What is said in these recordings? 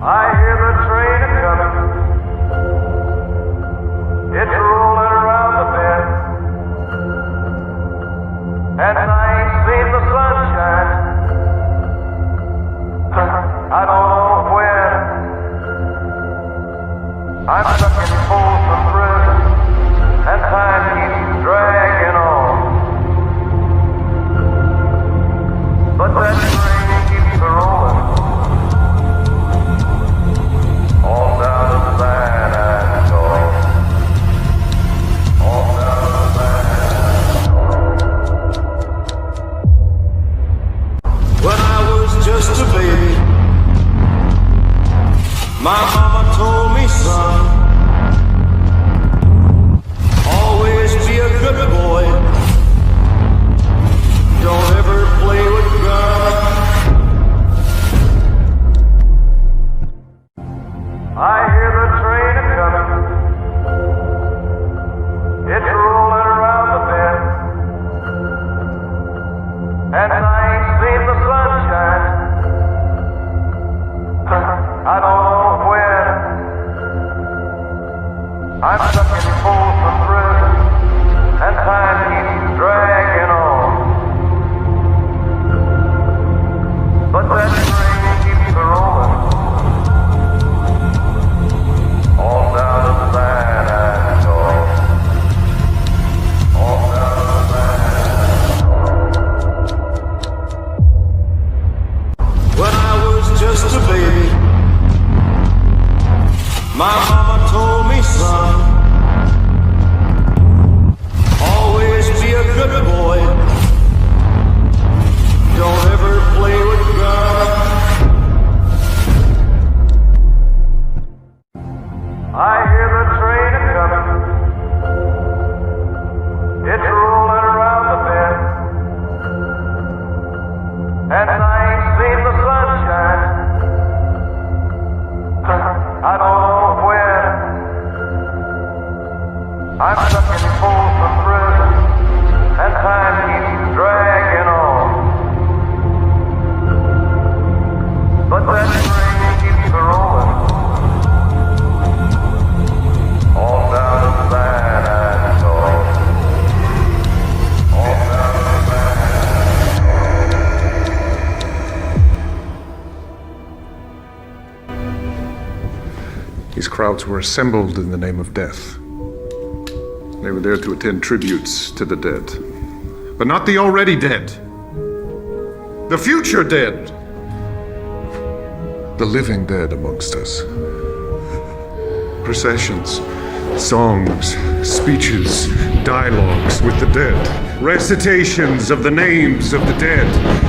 I hear the train a-comin'. It's rolling around the bend. And I ain't seen the sunshine. I don't know when. I'm stuck in Folsom Prison, and time keeps dragging on. But that train keeps rolling. All down to San Antonio. All down to San Antonio. When I was just a baby, my mama told me, son, always be a good boy. Don't ever play with guns. I hear the train a-comin'. It's rolling around the bend. And I ain't seen the sunshine. I don't know when. I'm stuck in Folsom Prison, and time keeps dragging on. But that train keeps rolling. All down to San Antonio. All down to San Antonio. When I was just a baby, my mama told me, son, always be a good boy. Don't ever play with guns. I hear the train a-comin'. It's rolling around the bend. And I ain't seen the sunshine. I don't know when. I'm stuck in Folsom Prison, and time keeps dragging on. But that train keeps rolling. All down to San Antonio. All down to San Antonio. These crowds were assembled in the name of death. They were there to attend tributes to the dead. But not the already dead. The future dead. The living dead amongst us. Processions, songs, speeches, dialogues with the dead. Recitations of the names of the dead.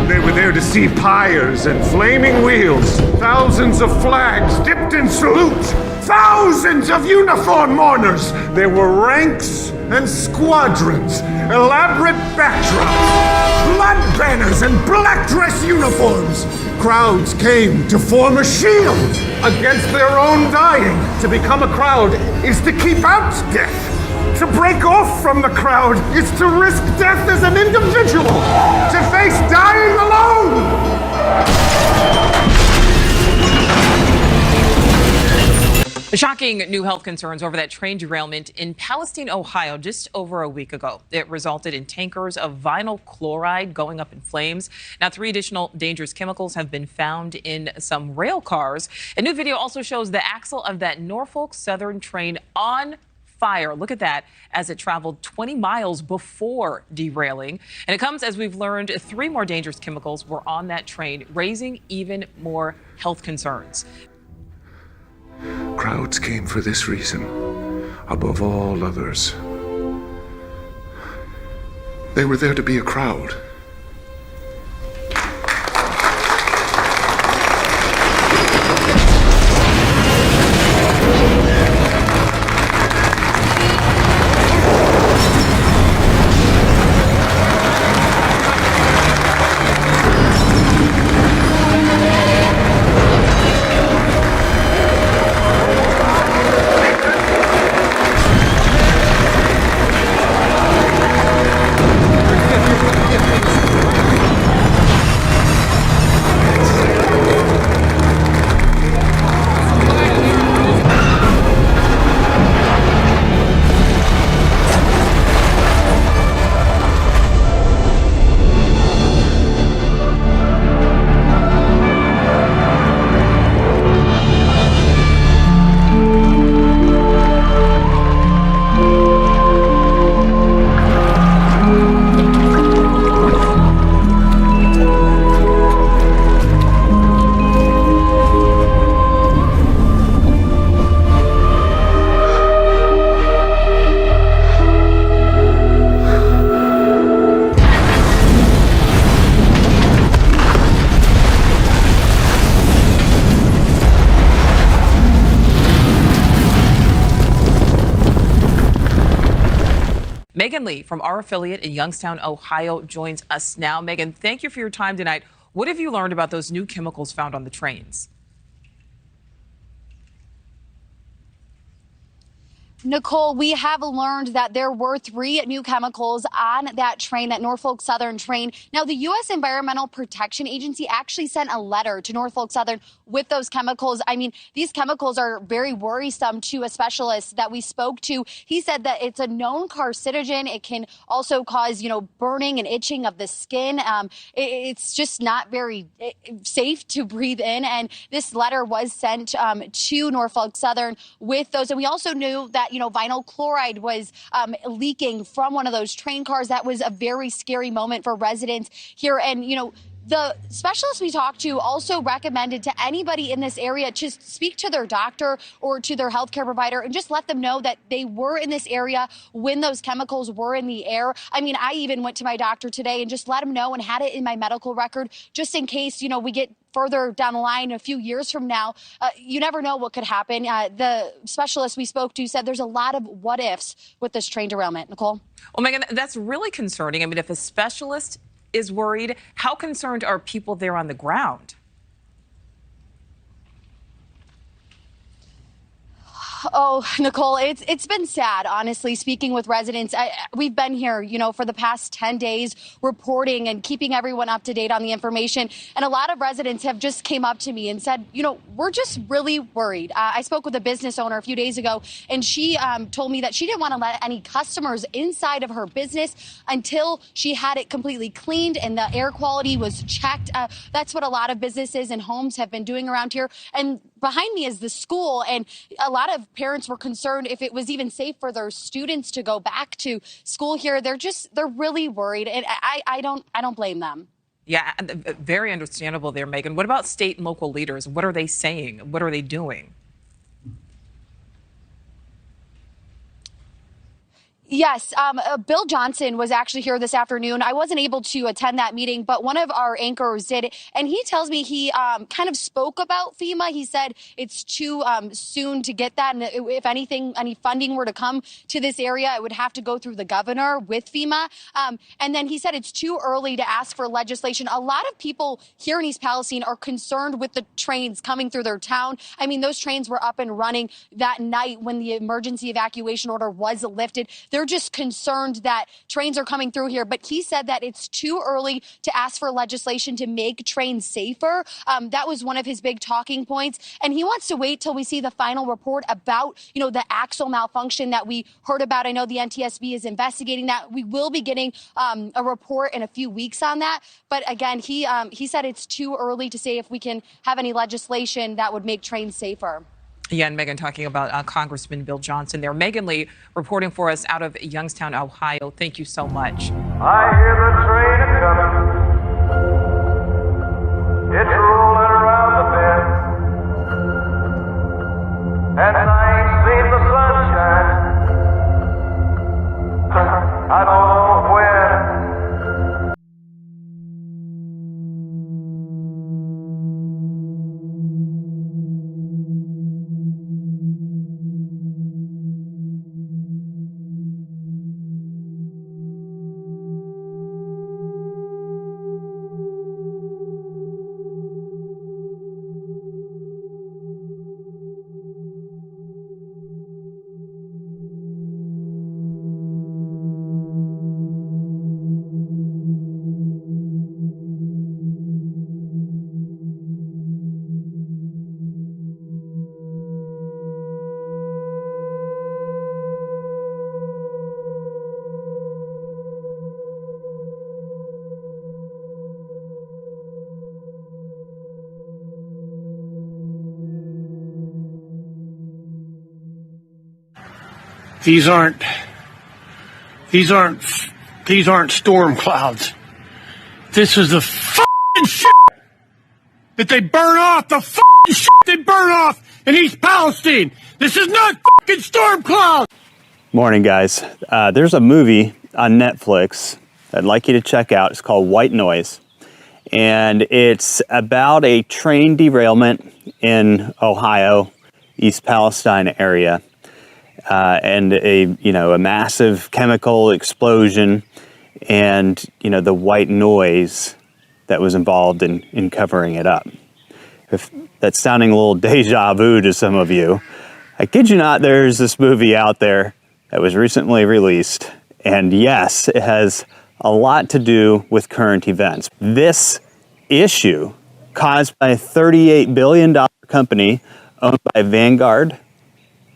They were there to see pyres and flaming wheels. Thousands of flags dipped in salute. Thousands of uniformed mourners. There were ranks and squadrons, elaborate backdrops, blood banners and black dress uniforms. Crowds came to form a shield against their own dying. To become a crowd is to keep out death. To break off from the crowd is to risk death as an individual. To face dying alone. The shocking new health concerns over that train derailment in Palestine, Ohio, just over a week ago. It resulted in tankers of vinyl chloride going up in flames. Now, 3 additional dangerous chemicals have been found in some rail cars. A new video also shows the axle of that Norfolk Southern train on fire. Look at that, as it traveled 20 miles before derailing. And it comes as we've learned 3 more dangerous chemicals were on that train, raising even more health concerns. Crowds came for this reason, above all others. They were there to be a crowd. Megan Lee from our affiliate in Youngstown, Ohio, joins us now. Megan, thank you for your time tonight. What have you learned about those new chemicals found on the trains? Nicole, we have learned that there were 3 new chemicals on that train, that Norfolk Southern train. Now, the U.S. Environmental Protection Agency actually sent a letter to Norfolk Southern with those chemicals. I mean, these chemicals are very worrisome to a specialist that we spoke to. He said that it's a known carcinogen. It can also cause, burning and itching of the skin. It's just not very safe to breathe in. And this letter was sent to Norfolk Southern with those. And we also knew that vinyl chloride was leaking from one of those train cars. That was a very scary moment for residents here. And, the specialist we talked to also recommended to anybody in this area just speak to their doctor or to their healthcare provider and just let them know that they were in this area when those chemicals were in the air. I mean, I even went to my doctor today and just let him know and had it in my medical record just in case, we get further down the line a few years from now. You never know what could happen. The specialist we spoke to said there's a lot of what ifs with this train derailment. Nicole? Well, Megan, that's really concerning. I mean, if a specialist is worried, how concerned are people there on the ground? Oh, Nicole, it's been sad, honestly, speaking with residents. We've been here, for the past 10 days reporting and keeping everyone up to date on the information. And a lot of residents have just came up to me and said, we're just really worried. I spoke with a business owner a few days ago, and she told me that she didn't want to let any customers inside of her business until she had it completely cleaned and the air quality was checked. That's what a lot of businesses and homes have been doing around here. And behind me is the school, and a lot of parents were concerned if it was even safe for their students to go back to school here. They're really worried, and I don't blame them. Yeah, very understandable there, Megan. What about state and local leaders? What are they saying? What are they doing? Yes, Bill Johnson was actually here this afternoon. I wasn't able to attend that meeting, but one of our anchors did. And he tells me he kind of spoke about FEMA. He said it's too soon to get that. And if anything, any funding were to come to this area, it would have to go through the governor with FEMA. And then he said it's too early to ask for legislation. A lot of people here in East Palestine are concerned with the trains coming through their town. I mean, those trains were up and running that night when the emergency evacuation order was lifted. They're just concerned that trains are coming through here. But he said that it's too early to ask for legislation to make trains safer. That was one of his big talking points. And he wants to wait till we see the final report about, the axle malfunction that we heard about. I know the NTSB is investigating that. We will be getting a report in a few weeks on that. But again, he said it's too early to say if we can have any legislation that would make trains safer. Yeah, and Megan talking about Congressman Bill Johnson there. Megan Lee reporting for us out of Youngstown, Ohio. Thank you so much. I hear the train a-comin'. It's rolling around the bend. And I ain't seen the sunshine. I don't know when. These aren't storm clouds. This is the fucking shit that they burn off, the fucking shit they burn off in East Palestine. This is not fucking storm clouds. Morning, guys. There's a movie on Netflix I'd like you to check out. It's called White Noise. And it's about a train derailment in Ohio, East Palestine area. and a massive chemical explosion, and the white noise that was involved in covering it up. If that's sounding a little deja vu to some of you, I kid you not, there's this movie out there that was recently released, and yes, it has a lot to do with current events. This issue, caused by a $38 billion company owned by Vanguard,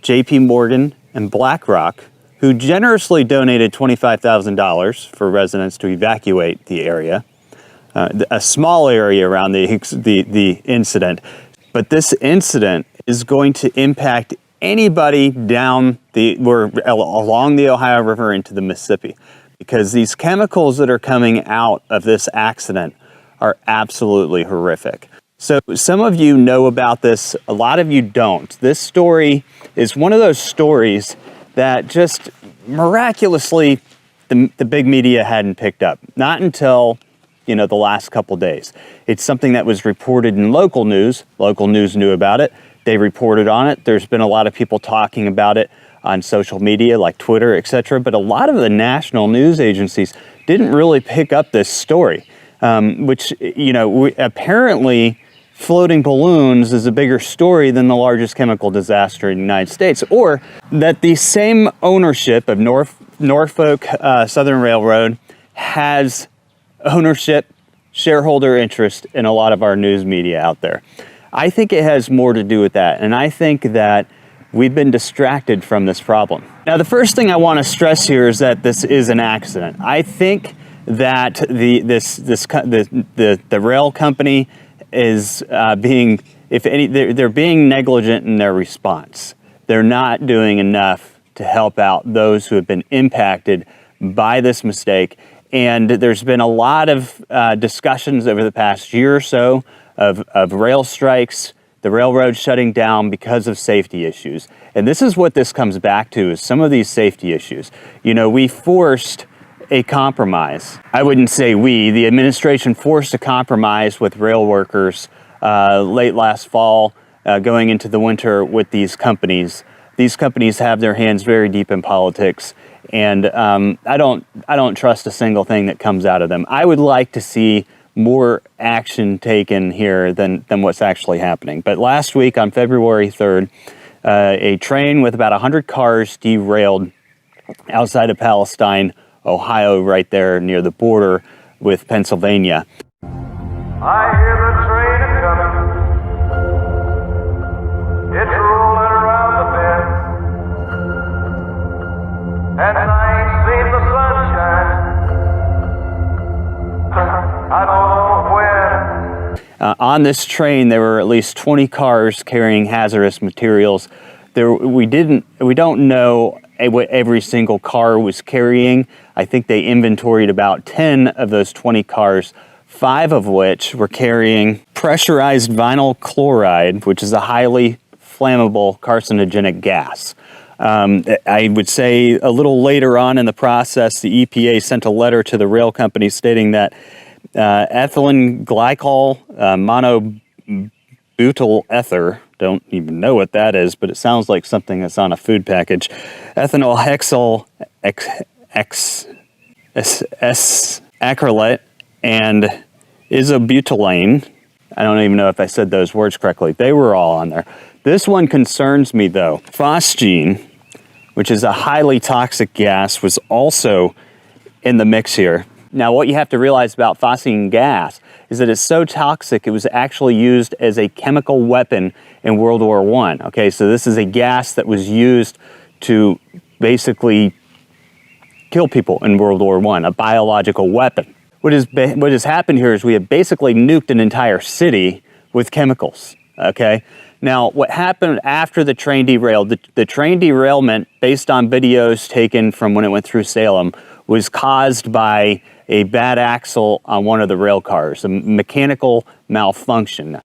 JP Morgan, and BlackRock, who generously donated $25,000 for residents to evacuate the area, a small area around the incident. But this incident is going to impact anybody along the Ohio River into the Mississippi, because these chemicals that are coming out of this accident are absolutely horrific. So some of you know about this, a lot of you don't. This story is one of those stories that just miraculously the big media hadn't picked up. Not until, the last couple days. It's something that was reported in local news. Local news knew about it. They reported on it. There's been a lot of people talking about it on social media like Twitter, etc. But a lot of the national news agencies didn't really pick up this story, which, apparently floating balloons is a bigger story than the largest chemical disaster in the United States, or that the same ownership of Norfolk Southern Railroad has ownership, shareholder interest in a lot of our news media out there. I think it has more to do with that, and I think that we've been distracted from this problem. Now, the first thing I want to stress here is that this is an accident. I think that the rail company is they're being negligent in their response. They're not doing enough to help out those who have been impacted by this mistake. And there's been a lot of discussions over the past year or so of rail strikes, the railroad shutting down because of safety issues. And this is what this comes back to, is some of these safety issues. We forced a compromise. I wouldn't say we, the administration forced a compromise with rail workers late last fall, going into the winter with these companies. These companies have their hands very deep in politics, and I don't trust a single thing that comes out of them. I would like to see more action taken here than what's actually happening. But last week on February 3rd, a train with about 100 cars derailed outside of Palestine, Ohio, right there near the border with Pennsylvania. I hear the train a-comin'. It's rolling around the bend. And I ain't seen the sunshine. I don't know when. On this train, there were at least 20 cars carrying hazardous materials. We don't know what every single car was carrying. I think they inventoried about 10 of those 20 cars, 5 of which were carrying pressurized vinyl chloride, which is a highly flammable carcinogenic gas. I would say a little later on in the process, the EPA sent a letter to the rail company stating that ethylene glycol monobutyl ether, don't even know what that is, but it sounds like something that's on a food package, ethanol hexyl acrylate, and isobutylene. I don't even know if I said those words correctly. They were all on there. This one concerns me though. Phosgene, which is a highly toxic gas, was also in the mix here. Now, what you have to realize about phosgene gas is that it's so toxic, it was actually used as a chemical weapon in World War I. Okay, so this is a gas that was used to basically kill people in World War I, a biological weapon. What has happened here is we have basically nuked an entire city with chemicals, okay? Now, what happened after the train derailed, the train derailment, based on videos taken from when it went through Salem, was caused by a bad axle on one of the rail cars, a mechanical malfunction.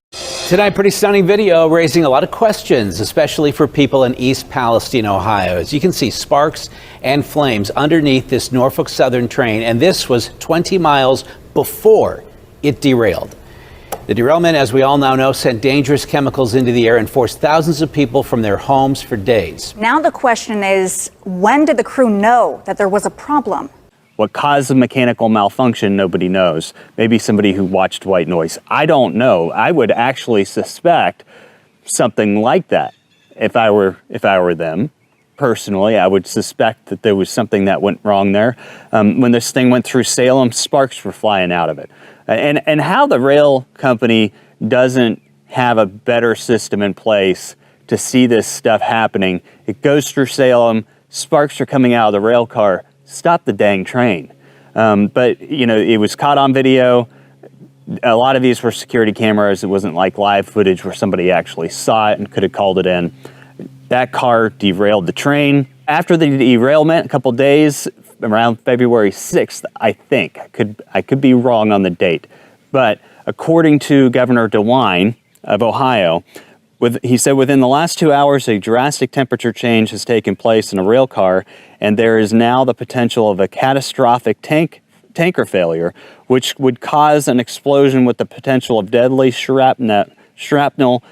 Tonight, pretty stunning video raising a lot of questions, especially for people in East Palestine, Ohio. As you can see, sparks and flames underneath this Norfolk Southern train, and this was 20 miles before it derailed. The derailment, as we all now know, sent dangerous chemicals into the air and forced thousands of people from their homes for days. Now the question is, when did the crew know that there was a problem? What caused the mechanical malfunction, nobody knows. Maybe somebody who watched white noise. I don't know. I would actually suspect something like that. If I were them, personally, I would suspect that there was something that went wrong there. When this thing went through Salem, sparks were flying out of it. And how the rail company doesn't have a better system in place to see this stuff happening. It goes through Salem, sparks are coming out of the rail car. Stop the dang train. But, you know, it was caught on video. A lot of these were security cameras. It wasn't like live footage where somebody actually saw it and could have called it in. That car derailed the train. After the derailment, a couple days, around February 6th, I think. I could be wrong on the date. But according to Governor DeWine of Ohio, he said within the last 2 hours, a drastic temperature change has taken place in a rail car, and there is now the potential of a catastrophic tanker failure, which would cause an explosion with the potential of deadly shrapnel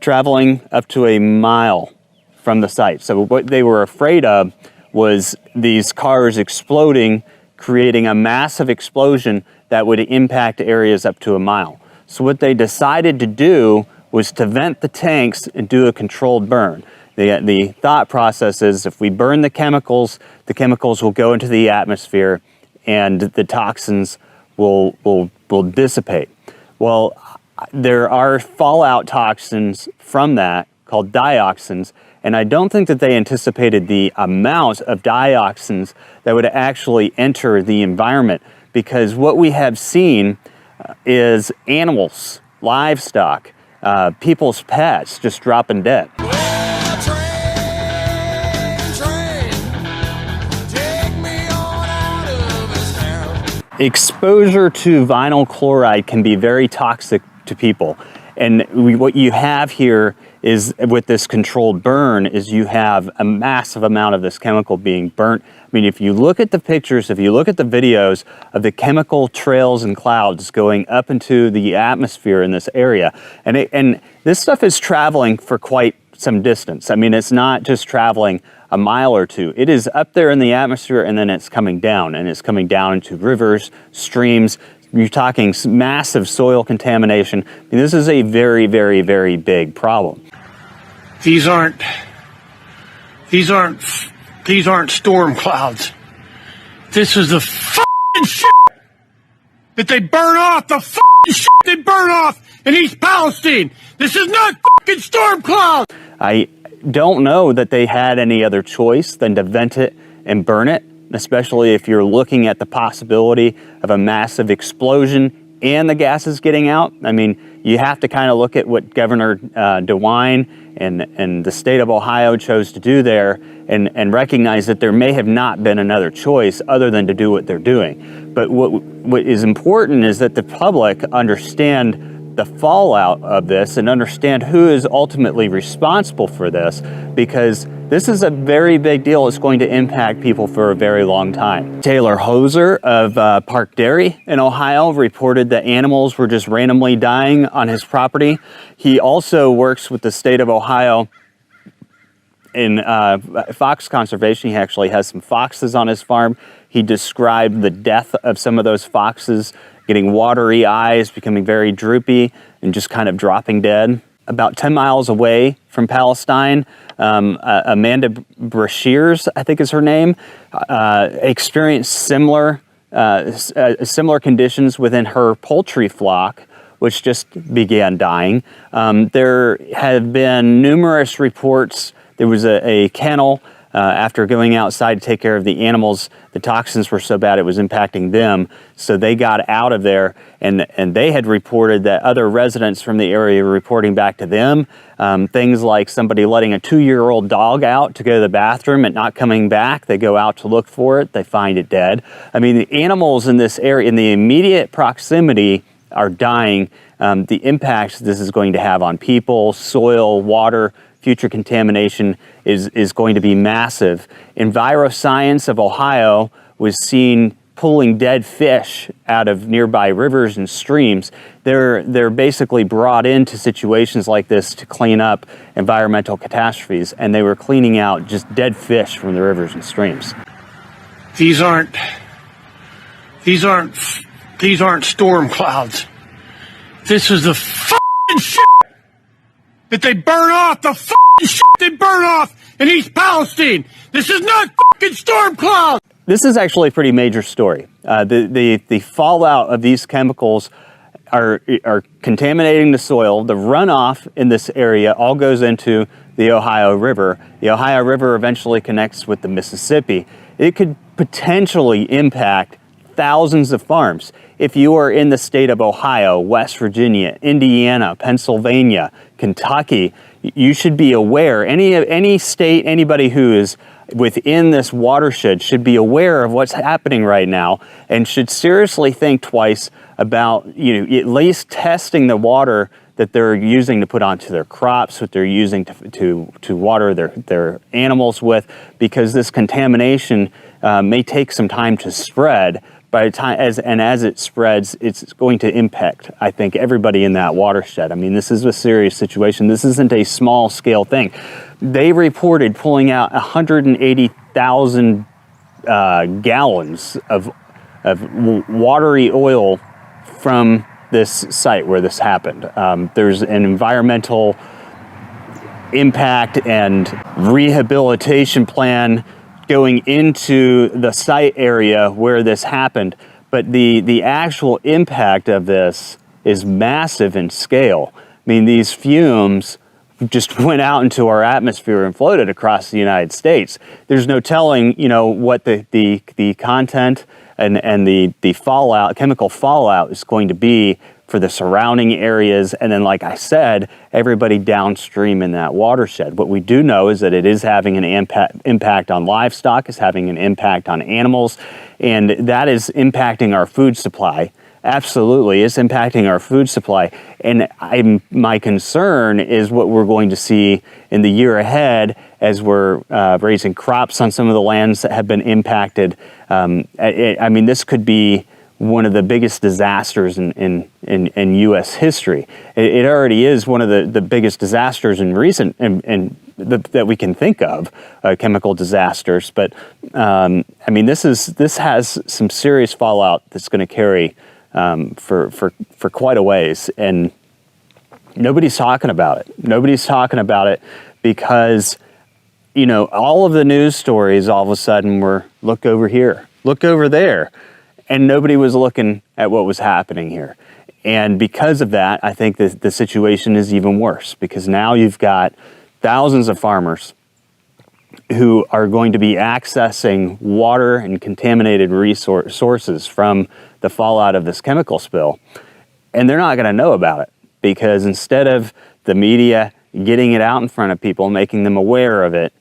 traveling up to a mile from the site. So what they were afraid of was these cars exploding, creating a massive explosion that would impact areas up to a mile. So what they decided to do was to vent the tanks and do a controlled burn. The thought process is if we burn the chemicals will go into the atmosphere and the toxins will dissipate. Well, there are fallout toxins from that called dioxins, and I don't think that they anticipated the amount of dioxins that would actually enter the environment, because what we have seen is animals, livestock, people's pets just dropping dead. Exposure to vinyl chloride can be very toxic to people. And what you have here is, with this controlled burn, is you have a massive amount of this chemical being burnt. I mean, if you look at the pictures, if you look at the videos of the chemical trails and clouds going up into the atmosphere in this area, and this stuff is traveling for quite some distance. I mean, it's not just traveling a mile or two. It is up there in the atmosphere, and then it's coming down, and it's coming down into rivers, streams. You're talking massive soil contamination. I mean, this is a very, very, very big problem. These aren't storm clouds. This is the f***ing shit that they burn off, the f***ing shit they burn off in East Palestine. This is not f***ing storm clouds. I don't know that they had any other choice than to vent it and burn it, especially if you're looking at the possibility of a massive explosion and the gases getting out. I mean, you have to kind of look at what Governor DeWine and the state of Ohio chose to do there, and recognize that there may have not been another choice other than to do what they're doing. But what is important is that the public understand the fallout of this and understand who is ultimately responsible for this, because this is a very big deal. It's going to impact people for a very long time. Taylor Hoser of Park Dairy in Ohio reported that animals were just randomly dying on his property. He also works with the state of Ohio in fox conservation. He actually has some foxes on his farm. He described the death of some of those foxes, getting watery eyes, becoming very droopy, and just kind of dropping dead. About 10 miles away from Palestine, Amanda Brashears, I think is her name, experienced similar conditions within her poultry flock, which just began dying. There have been numerous reports. There was a kennel. After going outside to take care of the animals, the toxins were so bad it was impacting them, so they got out of there, and they had reported that other residents from the area were reporting back to them things like somebody letting a 2-year-old dog out to go to the bathroom and not coming back. They go out to look for it, they find it dead. I mean, the animals in this area, in the immediate proximity, are dying. The impacts this is going to have on people, soil, water, future contamination is going to be massive. EnviroScience of Ohio was seen pulling dead fish out of nearby rivers and streams. They're basically brought into situations like this to clean up environmental catastrophes, and they were cleaning out just dead fish from the rivers and streams. These aren't storm clouds. This is the fucking shit that they burn off, the fucking shit they burn off in East Palestine. This is not fucking storm clouds. This is actually a pretty major story. The fallout of these chemicals are contaminating the soil. The runoff in this area all goes into the Ohio River. The Ohio River eventually connects with the Mississippi. It could potentially impact thousands of farms. If you are in the state of Ohio, West Virginia, Indiana, Pennsylvania, Kentucky, you should be aware. Any state, anybody who is within this watershed should be aware of what's happening right now and should seriously think twice about, at least testing the water that they're using to put onto their crops, what they're using to water their animals with, because this contamination may take some time to spread. By the time as it spreads, it's going to impact, I think, everybody in that watershed. I mean, this is a serious situation. This isn't a small scale thing. They reported pulling out 180,000 gallons of watery oil from this site where this happened. There's an environmental impact and rehabilitation plan going into the site area where this happened, but the actual impact of this is massive in scale. I mean, these fumes just went out into our atmosphere and floated across the United States. There's no telling, what the content and the fallout, chemical fallout is going to be for the surrounding areas, and then, like I said, everybody downstream in that watershed. What we do know is that it is having an impact on livestock, is having an impact on animals, and that is impacting our food supply. Absolutely, it's impacting our food supply. And my concern is what we're going to see in the year ahead as we're raising crops on some of the lands that have been impacted. This could be one of the biggest disasters in U.S. history. It already is one of the biggest disasters in recent that we can think of, chemical disasters. But this has some serious fallout that's going to carry for quite a ways, and nobody's talking about it. Nobody's talking about it because all of the news stories all of a sudden were look over here, look over there. And nobody was looking at what was happening here. And because of that, I think that the situation is even worse, because now you've got thousands of farmers who are going to be accessing water and contaminated sources from the fallout of this chemical spill. And they're not going to know about it, because instead of the media getting it out in front of people, making them aware of it,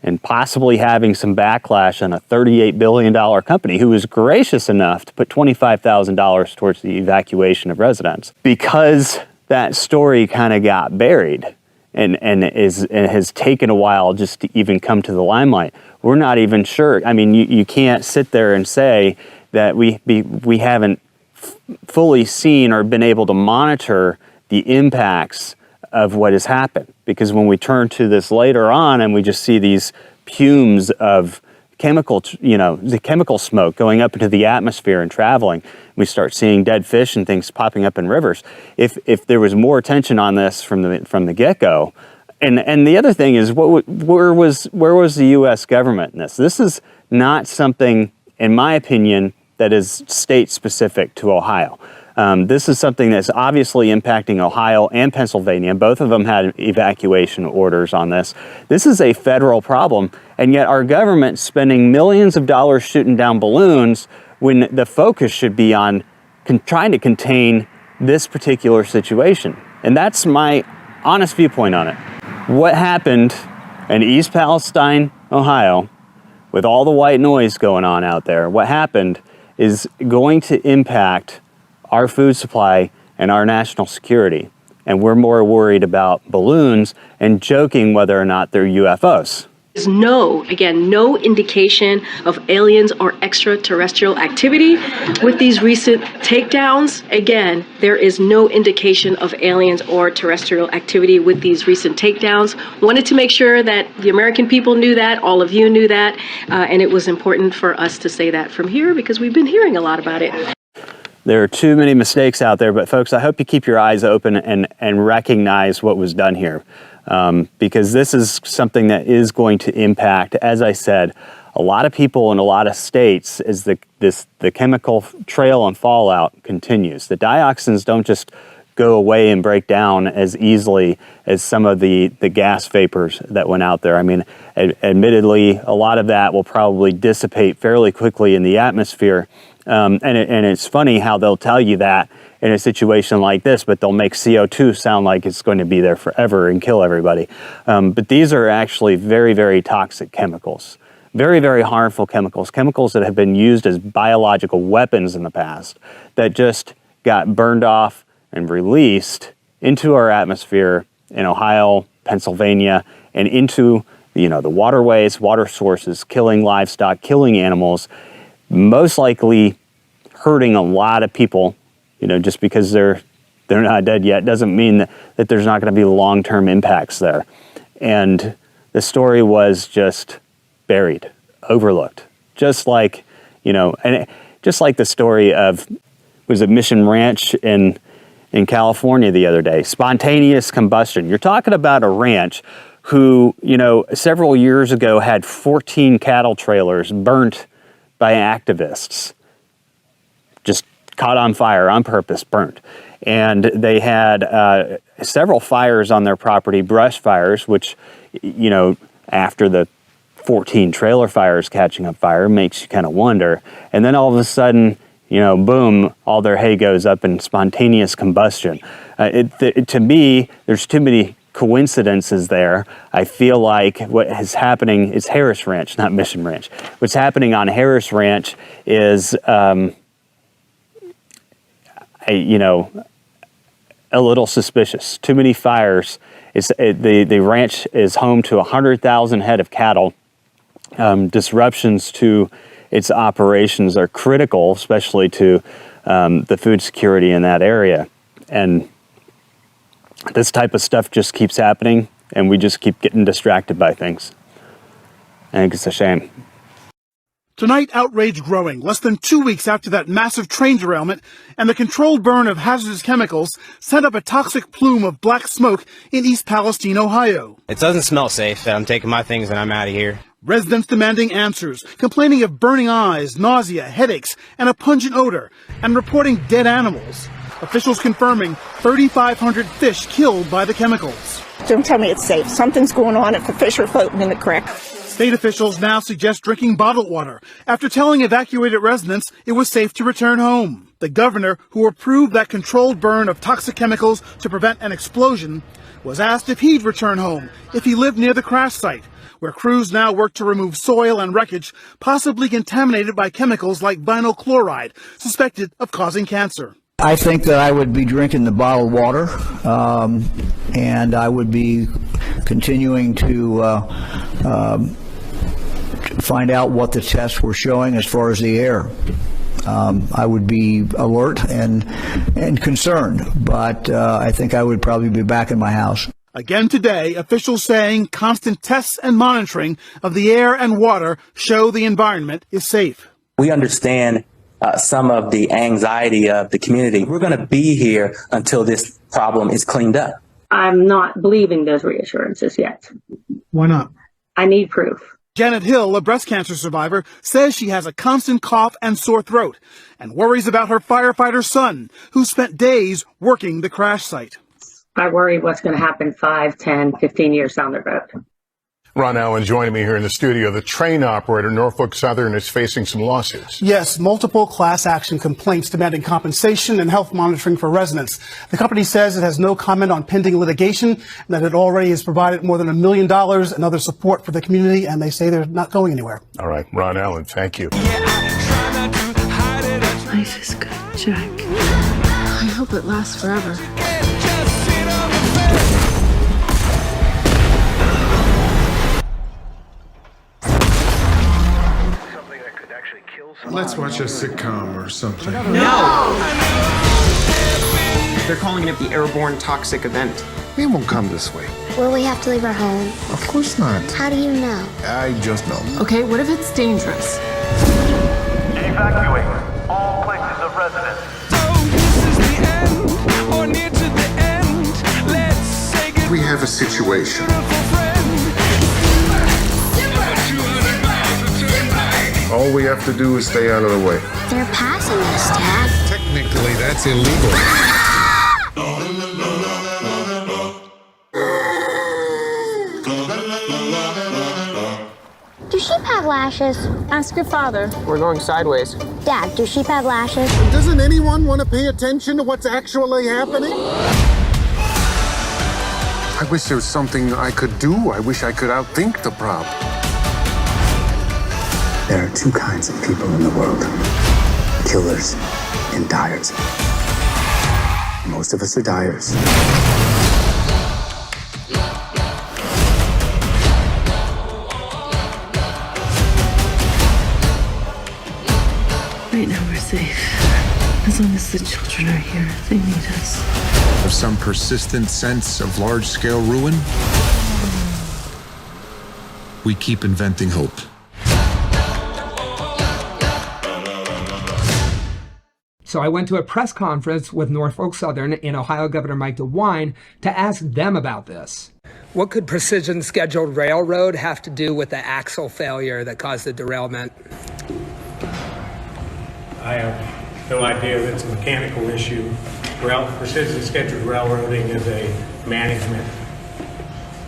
and possibly having some backlash on a $38 billion company who was gracious enough to put $25,000 towards the evacuation of residents. Because that story kind of got buried and has taken a while just to even come to the limelight, we're not even sure. I mean, you can't sit there and say that we haven't fully seen or been able to monitor the impacts of what has happened. Because when we turn to this later on and we just see these fumes of the chemical smoke going up into the atmosphere and traveling, we start seeing dead fish and things popping up in rivers. If there was more attention on this from the get-go, and the other thing is, where was the U.S. government in this? This is not something, in my opinion, that is state-specific to Ohio. This is something that's obviously impacting Ohio and Pennsylvania. Both of them had evacuation orders on this. This is a federal problem, and yet our government's spending millions of dollars shooting down balloons when the focus should be on trying to contain this particular situation. And that's my honest viewpoint on it. What happened in East Palestine, Ohio, with all the white noise going on out there, what happened is going to impact our food supply and our national security. And we're more worried about balloons and joking whether or not they're UFOs. There's no indication of aliens or extraterrestrial activity with these recent takedowns. Again, there is no indication of aliens or terrestrial activity with these recent takedowns. Wanted to make sure that the American people knew that, all of you knew that, and it was important for us to say that from here because we've been hearing a lot about it. There are too many mistakes out there, but folks, I hope you keep your eyes open and recognize what was done here. Because this is something that is going to impact, as I said, a lot of people in a lot of states as the chemical trail and fallout continues. The dioxins don't just go away and break down as easily as some of the gas vapors that went out there. I mean, admittedly, a lot of that will probably dissipate fairly quickly in the atmosphere. And it's funny how they'll tell you that in a situation like this, but they'll make CO2 sound like it's going to be there forever and kill everybody. But these are actually very, very toxic chemicals. Very, very harmful chemicals. Chemicals that have been used as biological weapons in the past that just got burned off and released into our atmosphere in Ohio, Pennsylvania, and into the waterways, water sources, killing livestock, killing animals, most likely hurting a lot of people. Just because they're not dead yet doesn't mean that there's not going to be long-term impacts there. And the story was just buried, overlooked. Just like, just like the story of, was it Mission Ranch in California the other day? Spontaneous combustion. You're talking about a ranch who, several years ago had 14 cattle trailers burnt by activists. Just caught on fire on purpose, burnt. And they had several fires on their property, brush fires, which, after the 14 trailer fires catching up fire makes you kind of wonder. And then all of a sudden, boom, all their hay goes up in spontaneous combustion. To me, there's too many coincidences there. I feel like what is happening is Harris Ranch, not Mission Ranch. What's happening on Harris Ranch is a little suspicious. Too many fires. The ranch is home to 100,000 head of cattle. Disruptions to its operations are critical, especially to the food security in that area. And this type of stuff just keeps happening, and we just keep getting distracted by things. I think it's a shame. Tonight, outrage growing, less than 2 weeks after that massive train derailment and the controlled burn of hazardous chemicals sent up a toxic plume of black smoke in East Palestine, Ohio. It doesn't smell safe, and I'm taking my things and I'm out of here. Residents demanding answers, complaining of burning eyes, nausea, headaches, and a pungent odor, and reporting dead animals. Officials confirming 3,500 fish killed by the chemicals. Don't tell me it's safe. Something's going on if the fish are floating in the creek. State officials now suggest drinking bottled water after telling evacuated residents it was safe to return home. The governor, who approved that controlled burn of toxic chemicals to prevent an explosion, was asked if he'd return home if he lived near the crash site, where crews now work to remove soil and wreckage possibly contaminated by chemicals like vinyl chloride, suspected of causing cancer. I think that I would be drinking the bottled water, and I would be continuing to find out what the tests were showing as far as the air. I would be alert and concerned, but I think I would probably be back in my house. Again today, officials saying constant tests and monitoring of the air and water show the environment is safe. We understand some of the anxiety of the community. We're going to be here until this problem is cleaned up. I'm not believing those reassurances yet. Why not? I need proof. Janet Hill, a breast cancer survivor, says she has a constant cough and sore throat and worries about her firefighter son, who spent days working the crash site. I worry what's going to happen 5, 10, 15 years down the road. Ron Allen joining me here in the studio. The train operator, Norfolk Southern, is facing some lawsuits. Yes, multiple class action complaints demanding compensation and health monitoring for residents. The company says it has no comment on pending litigation and that it already has provided more than $1 million and other support for the community, and they say they're not going anywhere. All right, Ron Allen, thank you. Life is good, Jack. I hope it lasts forever. Let's watch a sitcom or something. No! They're calling it the airborne toxic event. It won't come this way. Will we have to leave our home? Of course not. How do you know? I just know. Okay, what if it's dangerous? Evacuate all places of residence. We have a situation. All we have to do is stay out of the way. They're passing us, Dad. Technically, that's illegal. Do sheep have lashes? Ask your father. We're going sideways. Dad, do sheep have lashes? Doesn't anyone want to pay attention to what's actually happening? I wish there was something I could do. I wish I could outthink the problem. There are two kinds of people in the world: killers and dyers. Most of us are dyers. Right now we're safe. As long as the children are here, they need us. Of some persistent sense of large-scale ruin, we keep inventing hope. So I went to a press conference with Norfolk Southern and Ohio Governor Mike DeWine to ask them about this. What could Precision Scheduled Railroad have to do with the axle failure that caused the derailment? I have no idea that it's a mechanical issue. Precision scheduled railroading is a management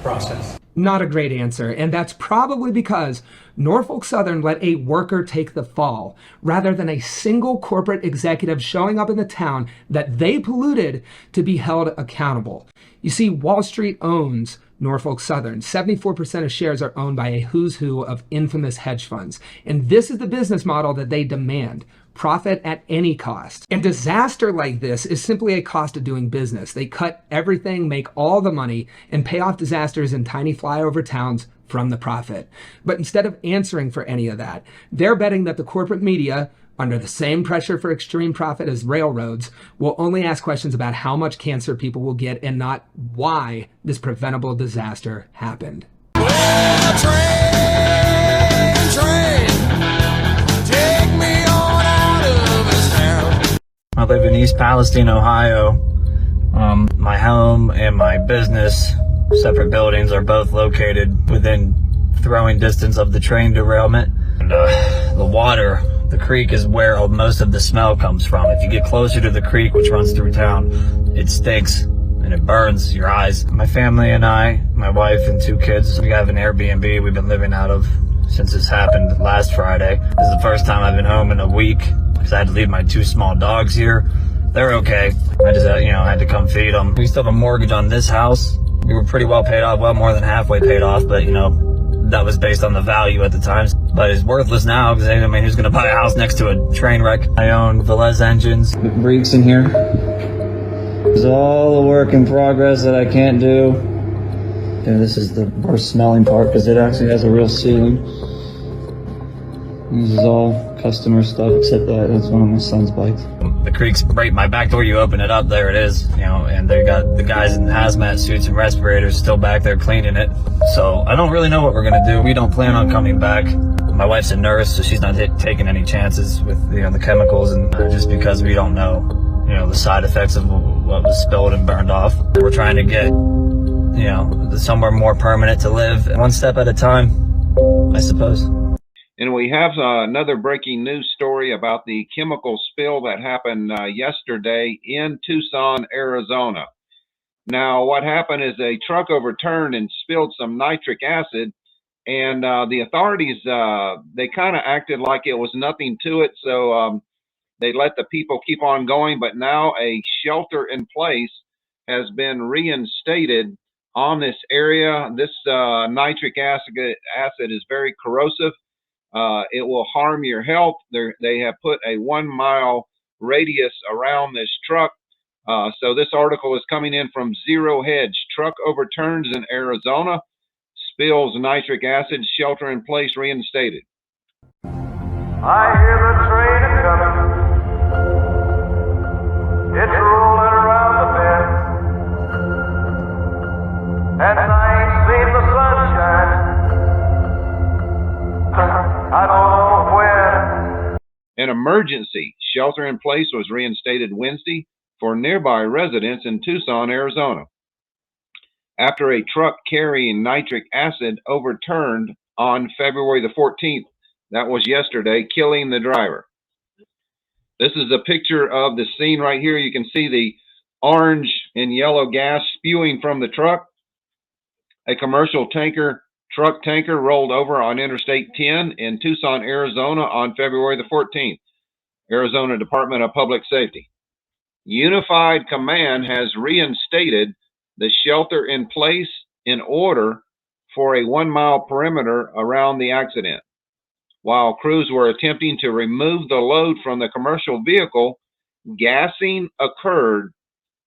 process. Not a great answer, and that's probably because Norfolk Southern let a worker take the fall, rather than a single corporate executive showing up in the town that they polluted to be held accountable. You see, Wall Street owns Norfolk Southern. 74% of shares are owned by a who's who of infamous hedge funds. And this is the business model that they demand: profit at any cost. And disaster like this is simply a cost of doing business. They cut everything, make all the money, and pay off disasters in tiny flyover towns from the profit. But instead of answering for any of that, they're betting that the corporate media, under the same pressure for extreme profit as railroads, will only ask questions about how much cancer people will get and not why this preventable disaster happened. I live in East Palestine, Ohio. My home and my business, separate buildings, are both located within throwing distance of the train derailment. And, the water, the creek, is where most of the smell comes from. If you get closer to the creek, which runs through town, it stinks and it burns your eyes. My family and I, my wife and 2 kids, we have an Airbnb we've been living out of since this happened last Friday. This is the first time I've been home in a week because I had to leave my 2 small dogs here. They're okay. I just, had to come feed them. We still have a mortgage on this house. We were pretty well paid off, well more than halfway paid off, but that was based on the value at the time. But it's worthless now because, who's going to buy a house next to a train wreck? I own Velez engines. The brakes in here. There's all the work in progress that I can't do. Yeah, this is the worst smelling part because it actually has a real ceiling. This is all customer stuff except that's one of my son's bikes. The creek's right my back door. You open it up, there it is. And they got the guys in hazmat suits and respirators still back there cleaning it. So I don't really know what we're gonna do. We don't plan on coming back. My wife's a nurse, so she's not taking any chances with the chemicals, and just because we don't know, the side effects of what was spilled and burned off. We're trying to get, somewhere more permanent to live, one step at a time, I suppose. And we have another breaking news story about the chemical spill that happened yesterday in Tucson, Arizona. Now, what happened is a truck overturned and spilled some nitric acid, and the authorities, they kind of acted like it was nothing to it, so they let the people keep on going, but now a shelter in place has been reinstated on this area. This nitric acid is very corrosive. It will harm your health. They have put a 1-mile radius around this truck. So this article is coming in from Zero Hedge. Truck overturns in Arizona, spills nitric acid, shelter in place reinstated. I hear the train a-coming. It's rolling around the bend. And I ain't seen the sunshine. I don't know when. An emergency shelter-in-place was reinstated Wednesday for nearby residents in Tucson, Arizona, after a truck carrying nitric acid overturned on February the 14th. That was yesterday, killing the driver. This is a picture of the scene right here. You can see the orange and yellow gas spewing from the truck. A commercial truck tanker rolled over on Interstate 10 in Tucson, Arizona on February the 14th. Arizona Department of Public Safety. Unified Command has reinstated the shelter in place in order for a 1-mile perimeter around the accident. While crews were attempting to remove the load from the commercial vehicle, gassing occurred.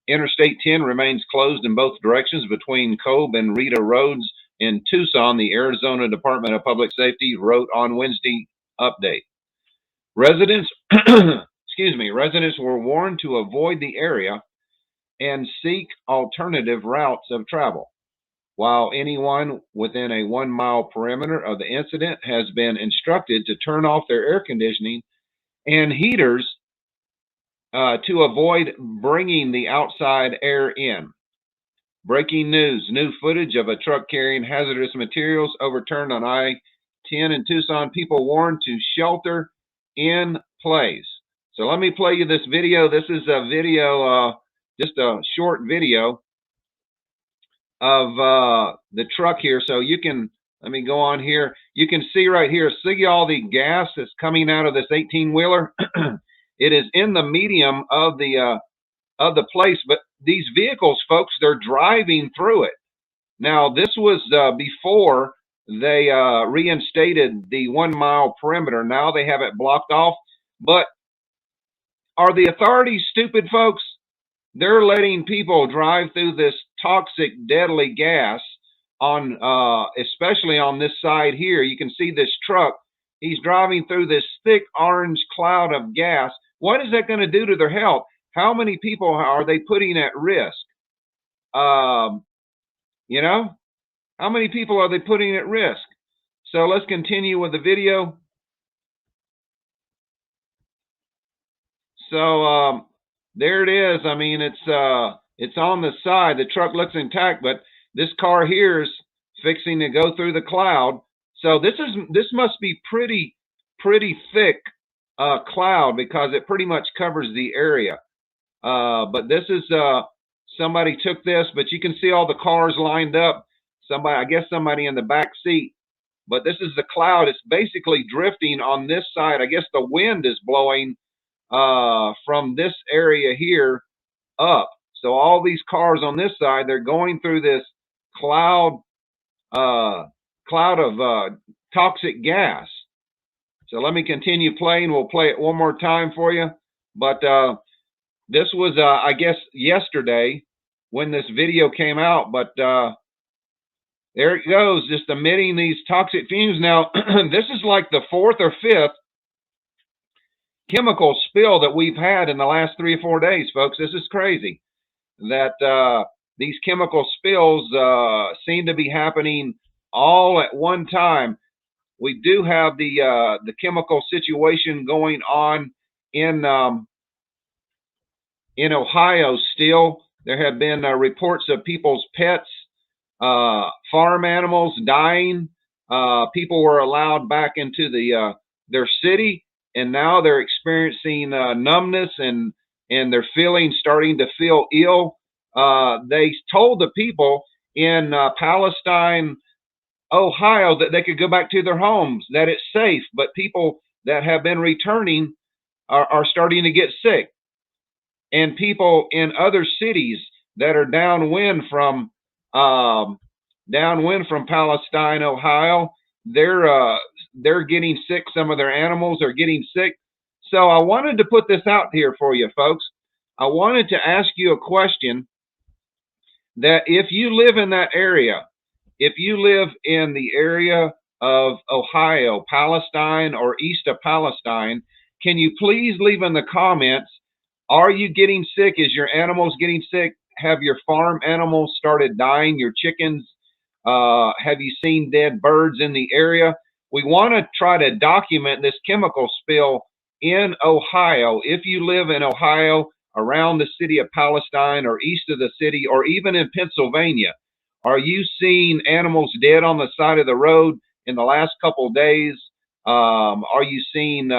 Interstate 10 remains closed in both directions between Cobb and Rita Roads in Tucson, the Arizona Department of Public Safety wrote on Wednesday update. Residents, residents were warned to avoid the area and seek alternative routes of travel, while anyone within a 1-mile perimeter of the incident has been instructed to turn off their air conditioning and heaters to avoid bringing the outside air in. Breaking news, new footage of a truck carrying hazardous materials overturned on I-10 in Tucson. People warned to shelter in place. So let me play you this video. This is a video, just a short video of the truck here. So you can, let me go on here. You can see right here, see all the gas that's coming out of this 18-wheeler. It is in the medium of the place, but these vehicles, folks, they're driving through it. Now, this was before they reinstated the 1-mile perimeter. Now they have it blocked off. But are the authorities stupid, folks? They're letting people drive through this toxic, deadly gas on, especially on this side here. You can see this truck. He's driving through this thick orange cloud of gas. What is that going to do to their health? How many people are they putting at risk? You know, how many people are they putting at risk? So let's continue with the video. So there it is. I mean, it's on the side. The truck looks intact, but this car here is fixing to go through the cloud. So this must be pretty thick cloud, because it pretty much covers the area. But this is somebody took this, but you can see all the cars lined up. Somebody, I guess somebody in the back seat. But this is the cloud. It's basically drifting on this side. I guess the wind is blowing from this area here up. So all these cars on this side, they're going through this cloud of toxic gas. So let me continue playing. We'll play it one more time for you. But this was, I guess, yesterday when this video came out. But there it goes, just emitting these toxic fumes. Now, this is like the 4th or 5th chemical spill that we've had in the last 3 or 4 days, folks. This is crazy that these chemical spills seem to be happening all at one time. We do have the chemical situation going on in Ohio still. There have been reports of people's pets, farm animals dying. People were allowed back into their city, and now they're experiencing numbness and they're starting to feel ill. They told the people in Palestine, Ohio, that they could go back to their homes, that it's safe, but people that have been returning are starting to get sick. And people in other cities that are downwind from Palestine, Ohio, they're getting sick. Some of their animals are getting sick. So I wanted to put this out here for you, folks. I wanted to ask you a question, that if you live in that area, if you live in the area of Ohio, Palestine, or east of Palestine, can you please leave in the comments, are you getting sick? Is your animals getting sick? Have your farm animals started dying? Your chickens? Have you seen dead birds in the area? We want to try to document this chemical spill in Ohio. If you live in Ohio, around the city of Palestine or east of the city, or even in Pennsylvania, are you seeing animals dead on the side of the road in the last couple of days? Are you seeing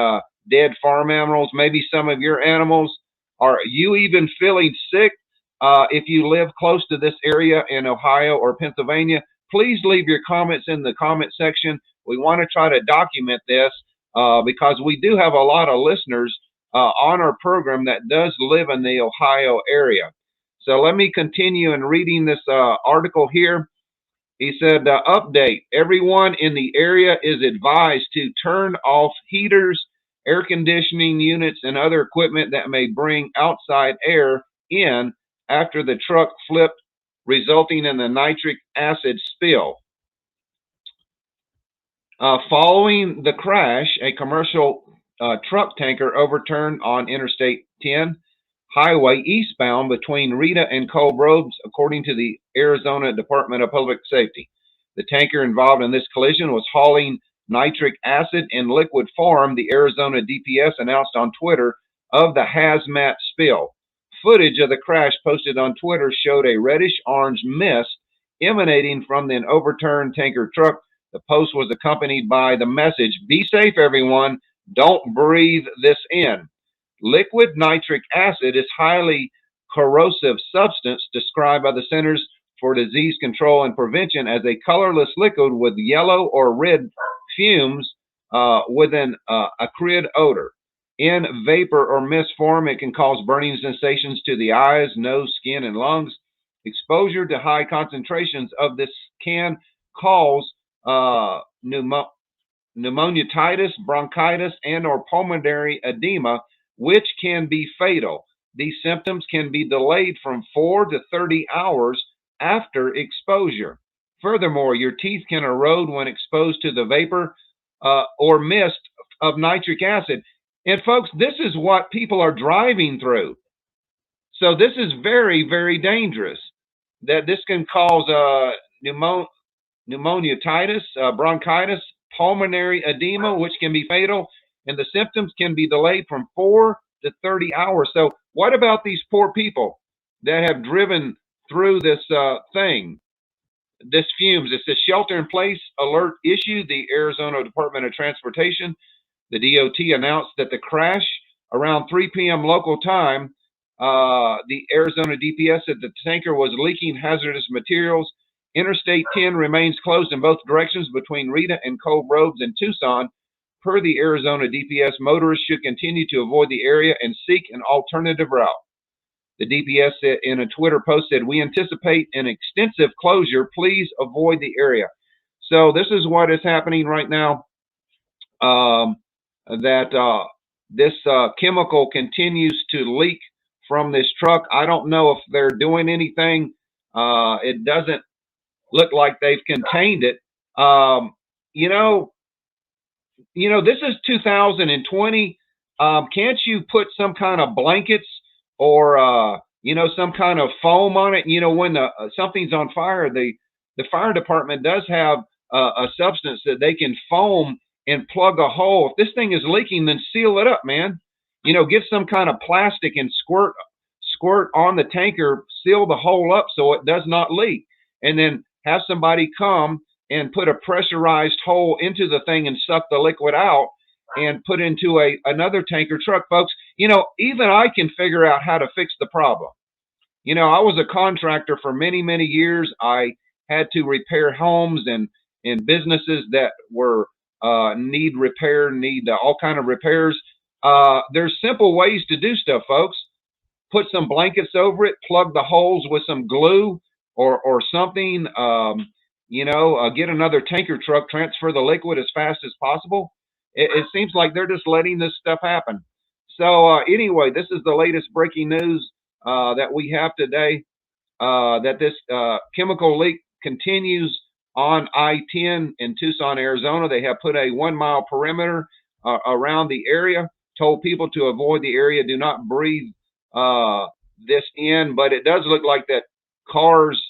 dead farm animals? Maybe some of your animals. Are you even feeling sick? If you live close to this area in Ohio or Pennsylvania, please leave your comments in the comment section. We want to try to document this because we do have a lot of listeners on our program that does live in the Ohio area. So let me continue in reading this article here. He said, update, everyone in the area is advised to turn off heaters, air conditioning units, and other equipment that may bring outside air in after the truck flipped, resulting in the nitric acid spill. Following the crash, a commercial truck tanker overturned on Interstate 10 highway eastbound between Rita and Cole Roads, according to the Arizona Department of Public Safety. The tanker involved in this collision was hauling nitric acid in liquid form, the Arizona DPS announced on Twitter of the hazmat spill. Footage of the crash posted on Twitter showed a reddish-orange mist emanating from the overturned tanker truck. The post was accompanied by the message, "Be safe, everyone. Don't breathe this in." Liquid nitric acid is highly corrosive substance described by the Centers for Disease Control and Prevention as a colorless liquid with yellow or red fumes with an acrid odor. In vapor or mist form, it can cause burning sensations to the eyes, nose, skin, and lungs. Exposure to high concentrations of this can cause pneumonitis, bronchitis, and or pulmonary edema, which can be fatal. These symptoms can be delayed from 4 to 30 hours after exposure. Furthermore, your teeth can erode when exposed to the vapor or mist of nitric acid. And folks, this is what people are driving through. So this is very, very dangerous. That this can cause pneumonitis, bronchitis, pulmonary edema, which can be fatal, and the symptoms can be delayed from 4 to 30 hours. So what about these poor people that have driven through this thing, this fumes? It's a shelter-in-place alert issued. The Arizona Department of Transportation, the DOT, announced that the crash around 3 p.m. local time, the Arizona DPS said the tanker was leaking hazardous materials. Interstate 10 remains closed in both directions between Rita and Cove Roads in Tucson. Per the Arizona DPS, motorists should continue to avoid the area and seek an alternative route. The DPS said in a Twitter post said, "We anticipate an extensive closure. Please avoid the area." So this is what is happening right now. This chemical continues to leak from this truck. I don't know if they're doing anything. It doesn't look like they've contained it. This is 2020. Can't you put some kind of blankets or some kind of foam on it? When something's on fire, the fire department does have a substance that they can foam and plug a hole. If this thing is leaking, then seal it up, man. Get some kind of plastic and squirt on the tanker, seal the hole up so it does not leak, and then have somebody come and put a pressurized hole into the thing and suck the liquid out and put into another tanker truck. Folks, even I can figure out how to fix the problem. I was a contractor for many, many years. I had to repair homes and businesses that were need repair, need all kind of repairs. There's simple ways to do stuff, folks. Put some blankets over it, plug the holes with some glue or something. Get another tanker truck, transfer the liquid as fast as possible. It seems like they're just letting this stuff happen. So anyway, this is the latest breaking news that we have today, that this chemical leak continues on I-10 in Tucson, Arizona. They have put a 1 mile perimeter around the area, told people to avoid the area, do not breathe this in. But it does look like that cars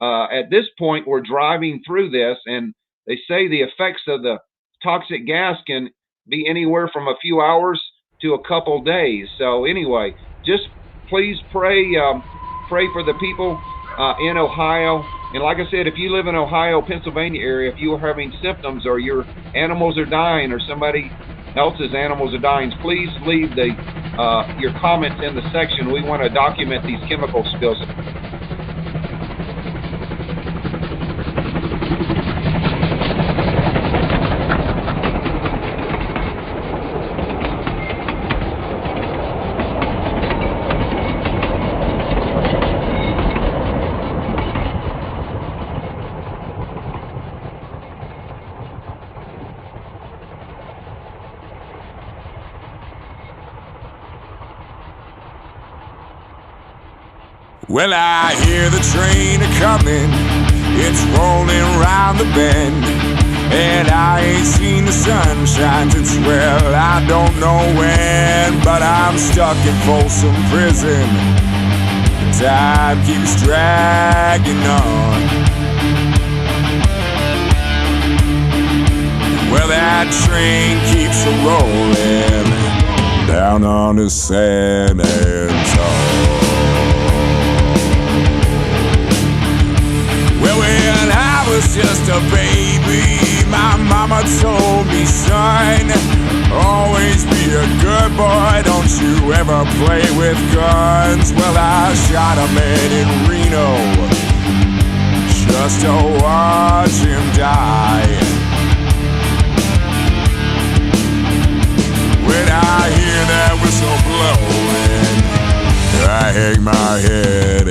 at this point were driving through this, and they say the effects of the toxic gas can be anywhere from a few hours to a couple days. So anyway, just please pray for the people in Ohio. And like I said, if you live in Ohio, Pennsylvania area, if you are having symptoms or your animals are dying or somebody else's animals are dying, please leave your comments in the section. We want to document these chemical spills. Well, I hear the train a-comin', it's rolling round the bend, and I ain't seen the sunshine since, well, I don't know when, but I'm stuck in Folsom Prison. The time keeps dragging on. Well, that train keeps a-rolling down on to San Antonio. Well, when I was just a baby, my mama told me, son, always be a good boy, don't you ever play with guns. Well, I shot a man in Reno just to watch him die. When I hear that whistle blowing, I hang my head